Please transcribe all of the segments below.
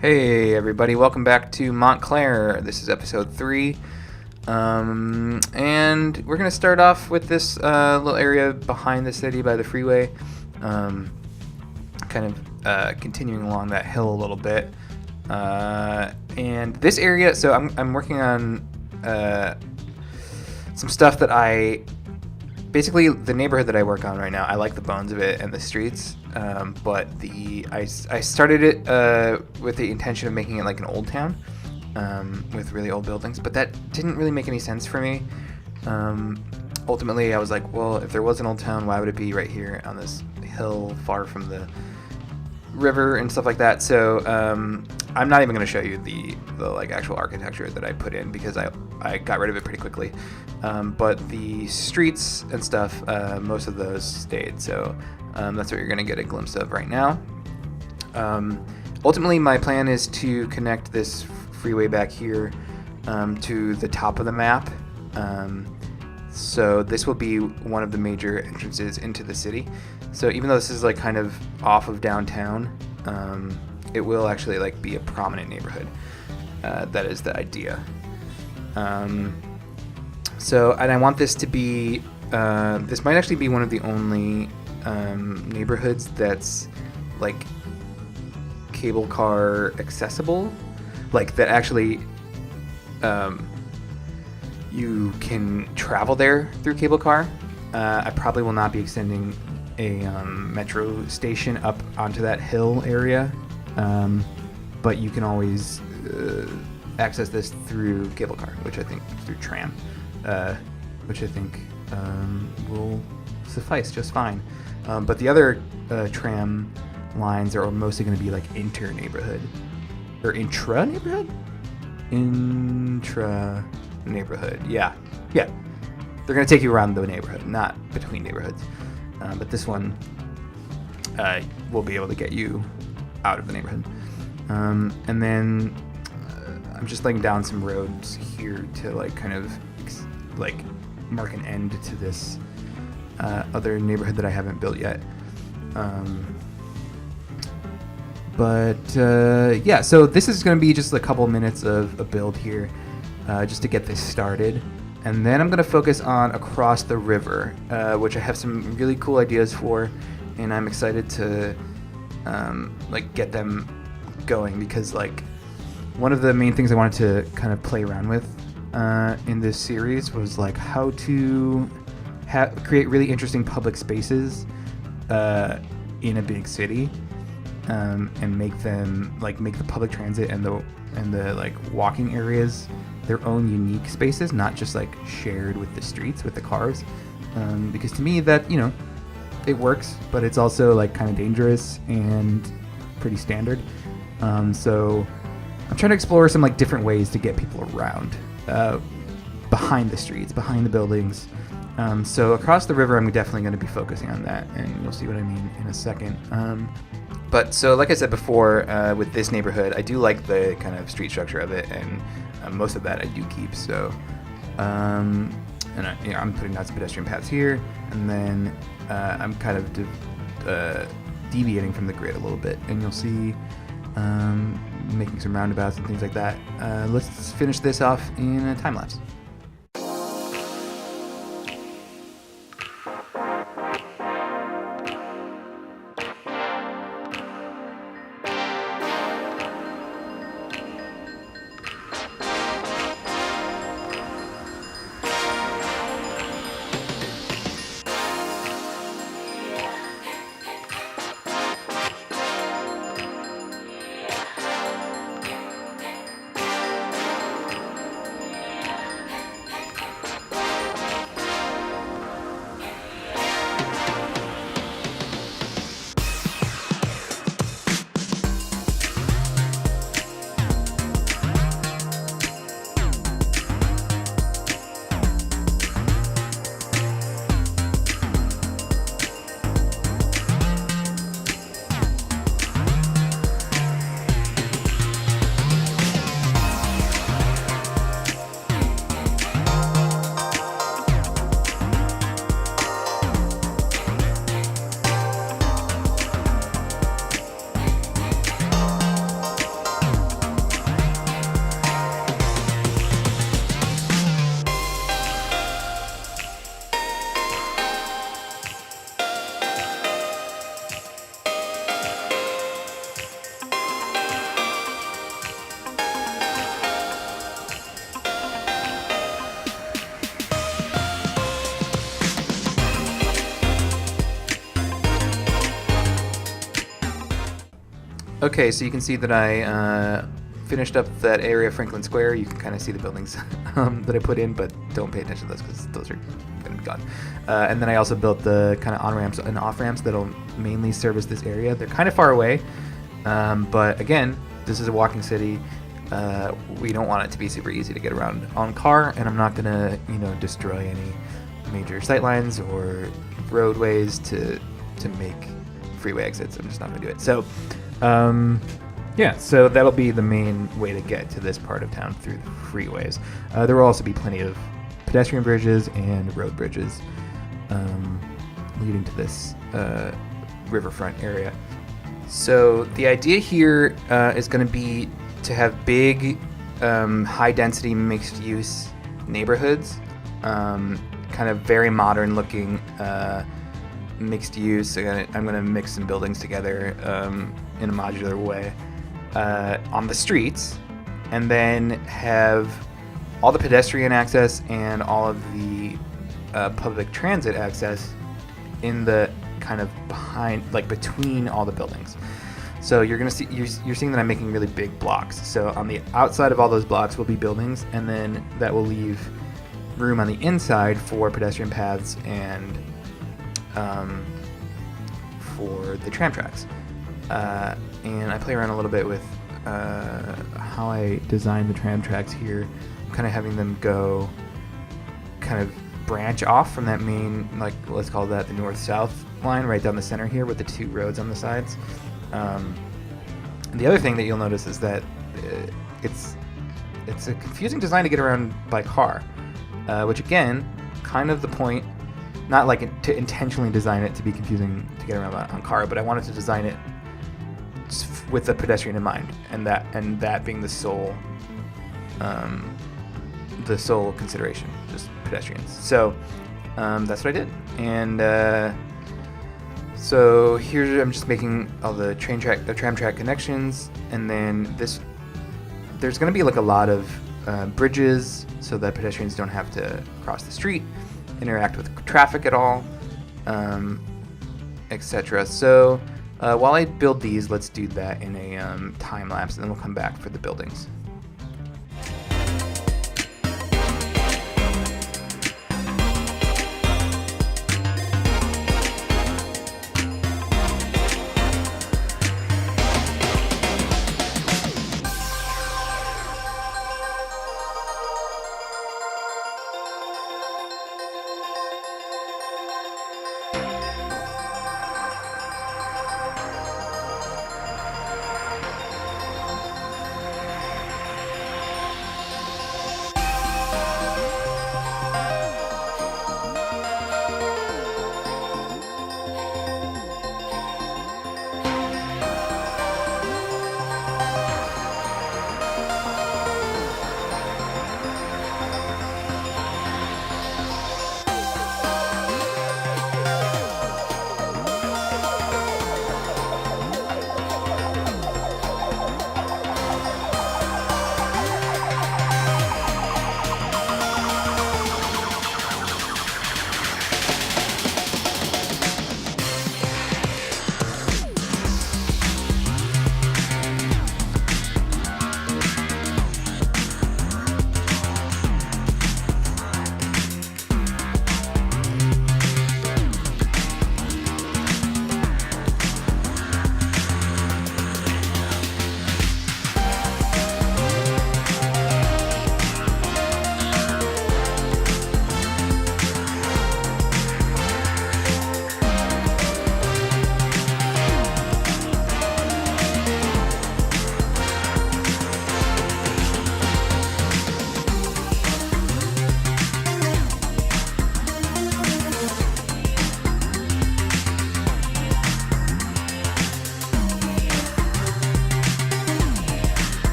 Hey everybody, welcome back to Montclair. This is episode 3. And we're going to start off with this little area behind the city by the freeway. Continuing along that hill a little bit. And this area, so I'm working on some stuff that basically the neighborhood that I work on right now, I like the bones of it and the streets, but I started it with the intention of making it like an old town with really old buildings, but that didn't really make any sense for me. Ultimately, I was like, well, if there was an old town, why would it be right here on this hill far from the river and stuff like that? So I'm not even going to show you the like actual architecture that I put in because I got rid of it pretty quickly. But the streets and stuff, most of those stayed. So that's what you're going to get a glimpse of right now. Ultimately, my plan is to connect this freeway back here to the top of the map. So this will be one of the major entrances into the city. So even though this is like kind of off of downtown, it will actually like be a prominent neighborhood. That is the idea. So, and I want this to be, this might actually be one of the only neighborhoods that's like cable car accessible, like that actually you can travel there through cable car. I probably will not be extending a metro station up onto that hill area, but you can always access this through cable car, which I think through tram, which I think will suffice just fine. But the other tram lines are mostly going to be like inter-neighborhood or intra-neighborhood? Intra-neighborhood, yeah. They're going to take you around the neighborhood, not between neighborhoods. But this one will be able to get you out of the neighborhood. And then I'm just laying down some roads here to like kind of like mark an end to this other neighborhood that I haven't built yet. Yeah, so this is going to be just a couple minutes of a build here just to get this started. And then I'm going to focus on across the river, which I have some really cool ideas for, and I'm excited to like get them going because like one of the main things I wanted to kind of play around with in this series was like how to create really interesting public spaces in a big city, and make them like make the public transit and the like walking areas their own unique spaces, not just like shared with the streets with the cars, because to me that, you know, it works, but it's also like kind of dangerous and pretty standard. So I'm trying to explore some like different ways to get people around behind the streets, behind the buildings. So across the river, I'm definitely going to be focusing on that, and you'll see what I mean in a second. But so like I said before, with this neighborhood, I do like the kind of street structure of it, and most of that I do keep. So, and I'm putting out some pedestrian paths here, and then I'm kind of deviating from the grid a little bit, and you'll see making some roundabouts and things like that. Let's finish this off in a time lapse. Okay, so you can see that I finished up that area of Franklin Square. You can kind of see the buildings that I put in, but don't pay attention to those because those are going to be gone. And then I also built the kind of on-ramps and off-ramps that'll mainly service this area. They're kind of far away, but again, this is a walking city. We don't want it to be super easy to get around on car, and I'm not going to, destroy any major sightlines or roadways to make freeway exits. I'm just not going to do it. So, yeah, so that'll be the main way to get to this part of town through the freeways. There will also be plenty of pedestrian bridges and road bridges leading to this riverfront area. So the idea here is going to be to have big, high-density, mixed-use neighborhoods, kind of very modern-looking mixed use. I'm going to mix some buildings together in a modular way on the streets, and then have all the pedestrian access and all of the public transit access in the kind of behind, like between all the buildings. So you're going to see, you're seeing that I'm making really big blocks. So on the outside of all those blocks will be buildings, and then that will leave room on the inside for pedestrian paths and for the tram tracks. And I play around a little bit with how I design the tram tracks here. I'm kind of having them go kind of branch off from that main, like, let's call that the north-south line right down the center here with the two roads on the sides. The other thing that you'll notice is that it's a confusing design to get around by car, which again, kind of the point, not like to intentionally design it to be confusing to get around on car, but I wanted to design it with the pedestrian in mind, and that being the sole consideration, just pedestrians. So that's what I did, and so here I'm just making all the tram track connections, and then there's going to be like a lot of bridges so that pedestrians don't have to cross the street, interact with traffic at all, etc. So while I build these, let's do that in a time lapse, and then we'll come back for the buildings.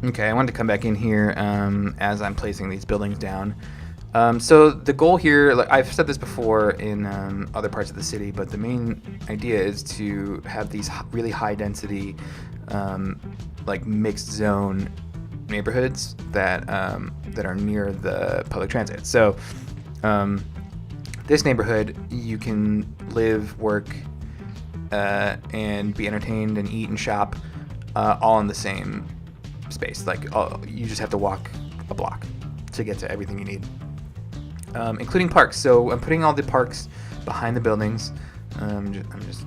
Okay, I wanted to come back in here as I'm placing these buildings down. So the goal here, like I've said this before in other parts of the city, but the main idea is to have these really high density, like mixed zone neighborhoods that are near the public transit. So this neighborhood, you can live, work, and be entertained and eat and shop all in the same space. Like you just have to walk a block to get to everything you need. Including parks. So I'm putting all the parks behind the buildings. I'm just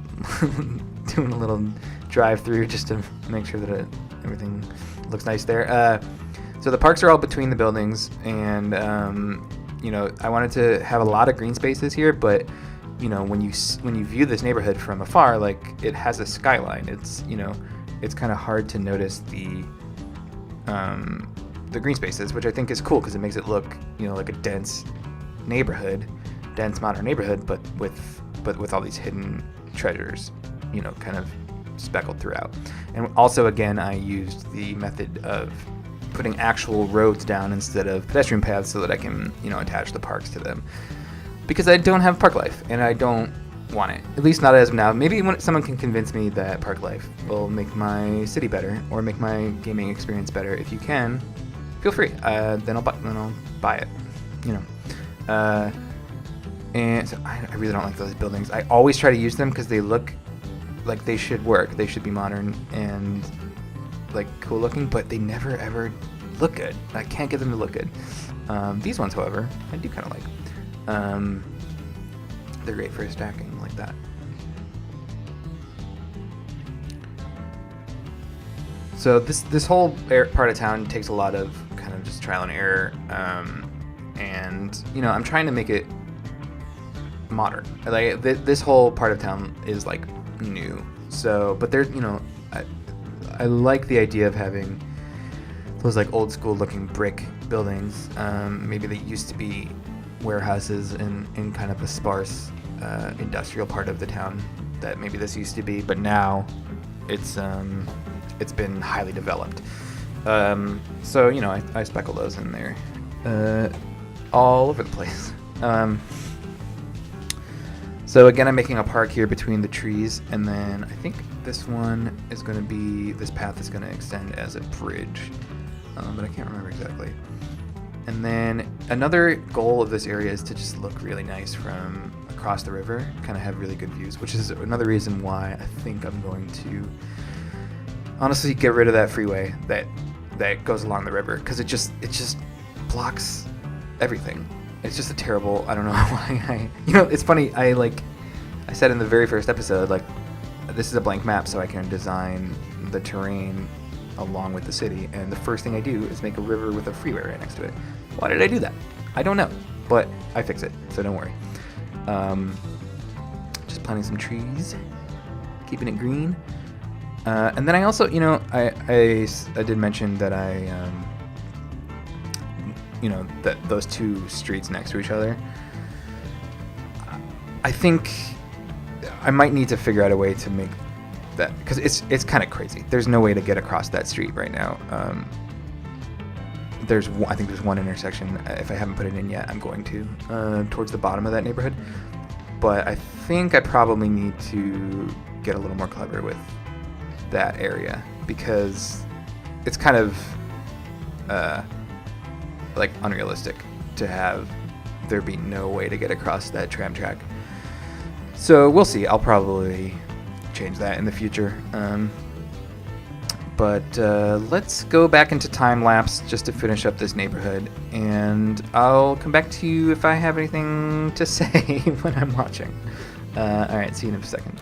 doing a little drive through just to make sure that everything looks nice there. So the parks are all between the buildings, and I wanted to have a lot of green spaces here, but when you view this neighborhood from afar, like it has a skyline. It's kind of hard to notice the green spaces, which I think is cool because it makes it look like a dense modern neighborhood, but with all these hidden treasures, kind of speckled throughout. And also, again, I used the method of putting actual roads down instead of pedestrian paths so that I can, attach the parks to them. Because I don't have park life, and I don't want it. At least not as of now. Maybe when someone can convince me that park life will make my city better or make my gaming experience better. If you can, feel free. Then I'll buy it. And so I really don't like those buildings. I always try to use them because they look like they should work. They should be modern and like cool looking, but they never ever look good. I can't get them to look good. These ones, however, I do kind of like. They're great for stacking like that. So this whole part of town takes a lot of kind of just trial and error. And I'm trying to make it modern. Like this whole part of town is like new. So, but there's I like the idea of having those like old school looking brick buildings. Maybe they used to be warehouses in kind of a sparse industrial part of the town that maybe this used to be, but now it's been highly developed. So I speckle those in there. All over the place. So again, I'm making a park here between the trees, and then I think this path is going to extend as a bridge, but I can't remember exactly. And then another goal of this area is to just look really nice from across the river, kind of have really good views, which is another reason why I think I'm going to honestly get rid of that freeway that goes along the river, because it just blocks everything. It's just a terrible, I don't know why it's funny, I said in the very first episode, like, this is a blank map so I can design the terrain along with the city, and the first thing I do is make a river with a freeway right next to it. Why did I do that? I don't know, but I fix it, so don't worry. Just planting some trees, keeping it green. And then I also, I did mention that that those two streets next to each other. I think I might need to figure out a way to make that, because it's kind of crazy. There's no way to get across that street right now. I think there's one intersection. If I haven't put it in yet, I'm going to towards the bottom of that neighborhood. But I think I probably need to get a little more clever with that area, because it's kind of like unrealistic to have there be no way to get across that tram track. So we'll see. I'll probably change that in the future. But let's go back into time lapse just to finish up this neighborhood, and I'll come back to you if I have anything to say when I'm watching. All right, see you in a second.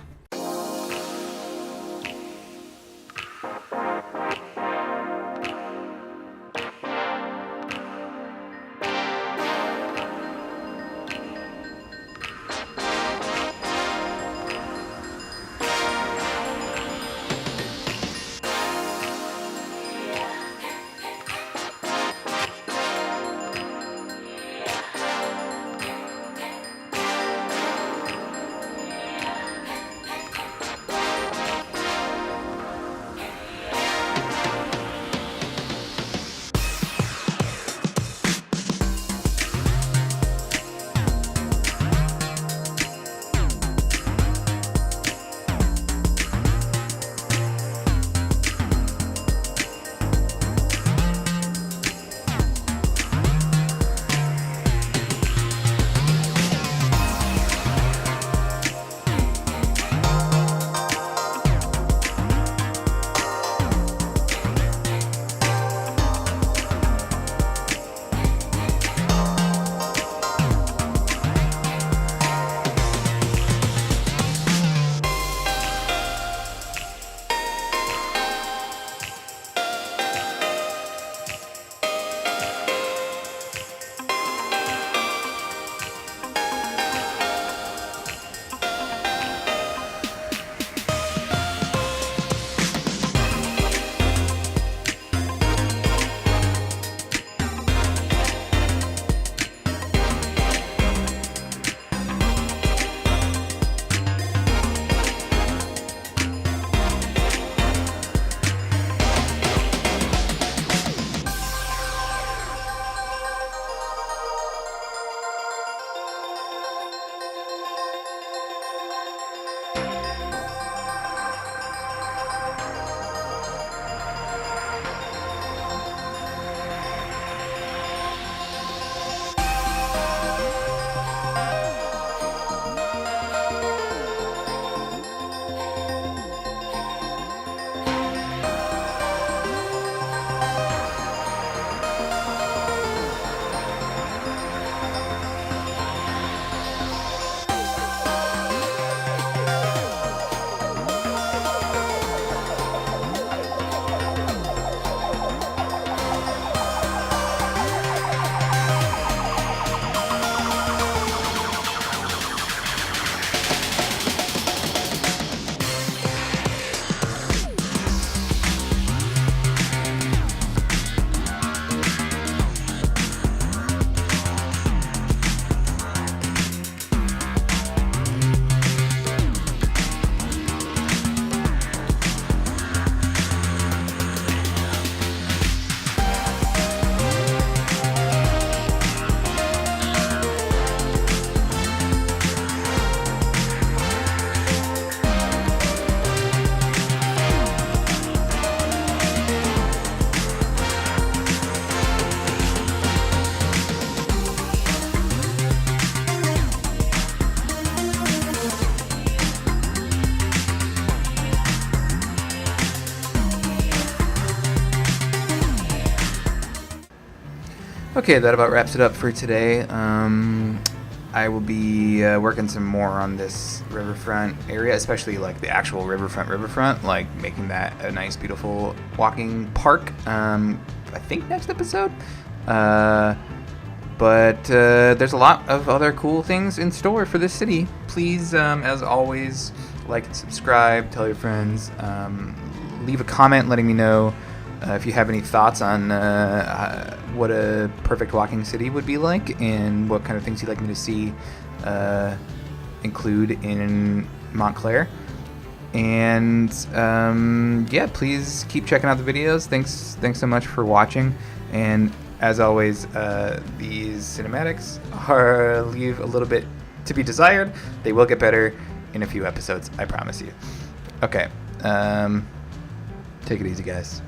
Okay, that about wraps it up for today. I will be working some more on this riverfront area, especially like the actual riverfront, like making that a nice, beautiful walking park. I think next episode. But there's a lot of other cool things in store for this city. Please, as always, like and subscribe, tell your friends, leave a comment letting me know if you have any thoughts on what a perfect walking city would be like and what kind of things you'd like me to see include in Montclair. And yeah, please keep checking out the videos. Thanks so much for watching. And as always, these cinematics leave a little bit to be desired. They will get better in a few episodes, I promise you. Okay, take it easy, guys.